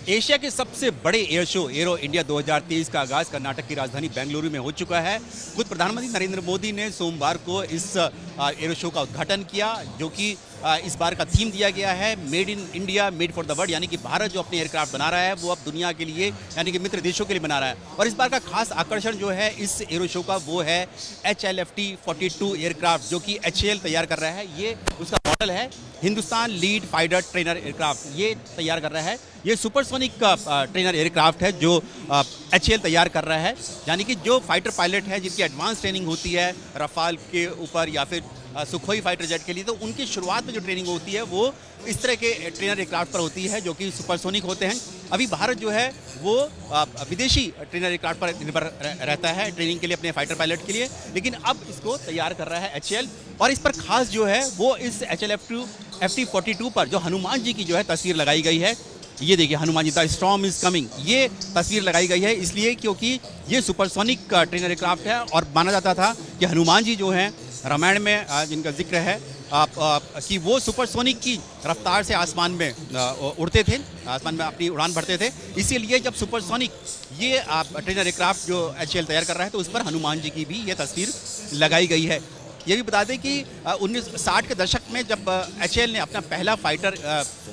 Asia के सबसे बड़े एयर शो एरो इंडिया 2023 का आगाज कर्नाटक की राजधानी बेंगलुरु में हो चुका है। खुद प्रधानमंत्री नरेंद्र मोदी ने सोमवार को इस एरो शो का उद्घाटन किया, जो कि इस बार का थीम दिया गया है made in India made for the world, यानी कि भारत जो अपने एयरक्राफ्ट बना रहा है वो अब दुनिया के लिए यानी कि मित्र देशों के लिए बना रहा है। और इस बार का खास आकर्षण जो है इस एरो शो का वो है HLFT-42 एयरक्राफ्ट, जो कि HAL तैयार कर रहा है। ये उसका मॉडल है, Hindustan lead fighter trainer aircraft ये तैयार कर रहा है। ये सुपरसोनिक का ट्रेनर एयरक्राफ्ट है जो HAL तैयार कर रहा है, यानी कि जो फाइटर पायलट है जिनकी एडवांस ट्रेनिंग होती है रफाल के ऊपर या फिर सुखोई फाइटर जेट के लिए, तो उनकी शुरुआत में जो ट्रेनिंग होती है वो इस तरह के ट्रेनर एयरक्राफ्ट पर होती है जो कि सुपरसोनिक होते हैं। अभी भारत जो है वो विदेशी ट्रेनर एयरक्राफ्ट पर निर्भर रहता है ट्रेनिंग के लिए अपने फाइटर पायलट के लिए, लेकिन अब इसको तैयार कर रहा है HAL। और इस पर खास जो है वो इस HLFT-42 पर जो हनुमान जी की जो है तस्वीर लगाई गई है। ये देखिए, Hanuman ji the storm is coming, ये तस्वीर लगाई गई है इसलिए क्योंकि ये सुपरसोनिक ट्रेनर एयरक्राफ्ट है और माना जाता था कि हनुमान जी जो हैं रामायण में जिनका जिक्र है कि वो सुपरसोनिक की रफ्तार से आसमान में उड़ते थे, आसमान में अपनी उड़ान भरते थे। इसीलिए जब सुपरसोनिक ये ट्रेनर एयरक्राफ्ट जो HAL तैयार कर रहा है तो उस पर हनुमान जी की भी ये तस्वीर लगाई गई है। ये भी बता दें कि 1960 के दशक में जब HAL ने अपना पहला फाइटर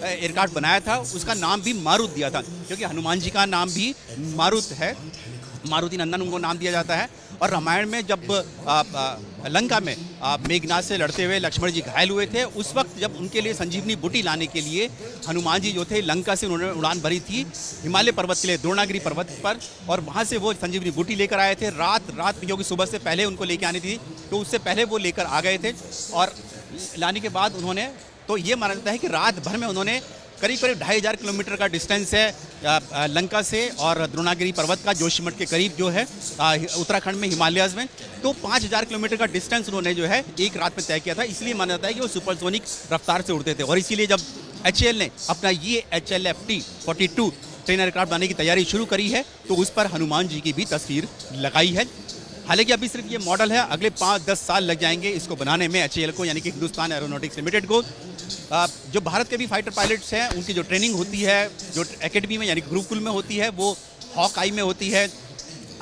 एयरक्राफ्ट बनाया था उसका नाम भी मारुत दिया था, क्योंकि हनुमान जी का नाम भी मारुत है, मारुति नंदन उनको नाम दिया जाता है। और रामायण में जब लंका में मेघनाथ से लड़ते हुए लक्ष्मण जी घायल हुए थे, उस वक्त जब उनके लिए संजीवनी बूटी लाने के लिए हनुमान जी जो थे लंका से उन्होंने उड़ान भरी थी हिमालय पर्वत के लिए, द्रोणागिरी पर्वत पर, और वहाँ से वो संजीवनी बूटी लेकर आए थे। रात में जो कि सुबह से पहले उनको लेकर आनी थी, तो उससे पहले वो लेकर आ गए थे। और लाने के बाद उन्होंने, तो ये माना जाता है कि रात भर में उन्होंने करीब 2500 किलोमीटर का डिस्टेंस है लंका से और द्रोणागिरी पर्वत का जोशीमठ के करीब जो है उत्तराखंड में हिमालयाज में, तो 5000 किलोमीटर का डिस्टेंस उन्होंने जो है एक रात में तय किया था। इसलिए माना जाता है कि वो सुपरसोनिक रफ्तार से उड़ते थे। और इसीलिए जब HAL ने अपना ये HLFT-42 ट्रेनर एयरक्राफ्ट बनाने की तैयारी शुरू करी है तो उस पर हनुमान जी की भी तस्वीर लगाई है। हालांकि अभी सिर्फ ये मॉडल है, अगले 5-10 साल लग जाएंगे इसको बनाने में HAL को, यानी कि हिंदुस्तान एरोनॉटिक्स लिमिटेड को। जो भारत के भी फाइटर पायलट्स हैं उनकी जो ट्रेनिंग होती है जो एकेडमी में यानी गुरुकुल में होती है वो हॉक-आई में होती है,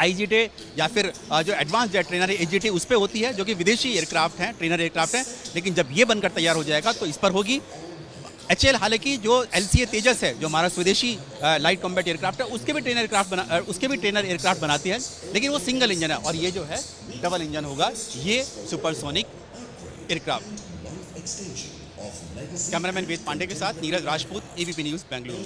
IJT या फिर जो एडवांस जेट ट्रेनर है AJT उस पर होती है, जो कि विदेशी एयरक्राफ्ट हैं, ट्रेनर एयरक्राफ्ट हैं। लेकिन जब ये बनकर तैयार हो जाएगा तो इस पर होगी। HAL हालांकि जो LCA तेजस है जो हमारा स्वदेशी लाइट कॉम्बैट एयरक्राफ्ट है उसके भी ट्रेनर एयरक्राफ्ट बनाती है, लेकिन वो सिंगल इंजन है और ये जो है डबल इंजन होगा, ये सुपरसोनिक एयरक्राफ्ट। कैमरामैन वेद पांडे के साथ नीरज राजपूत, ABP न्यूज़ बेंगलुरु।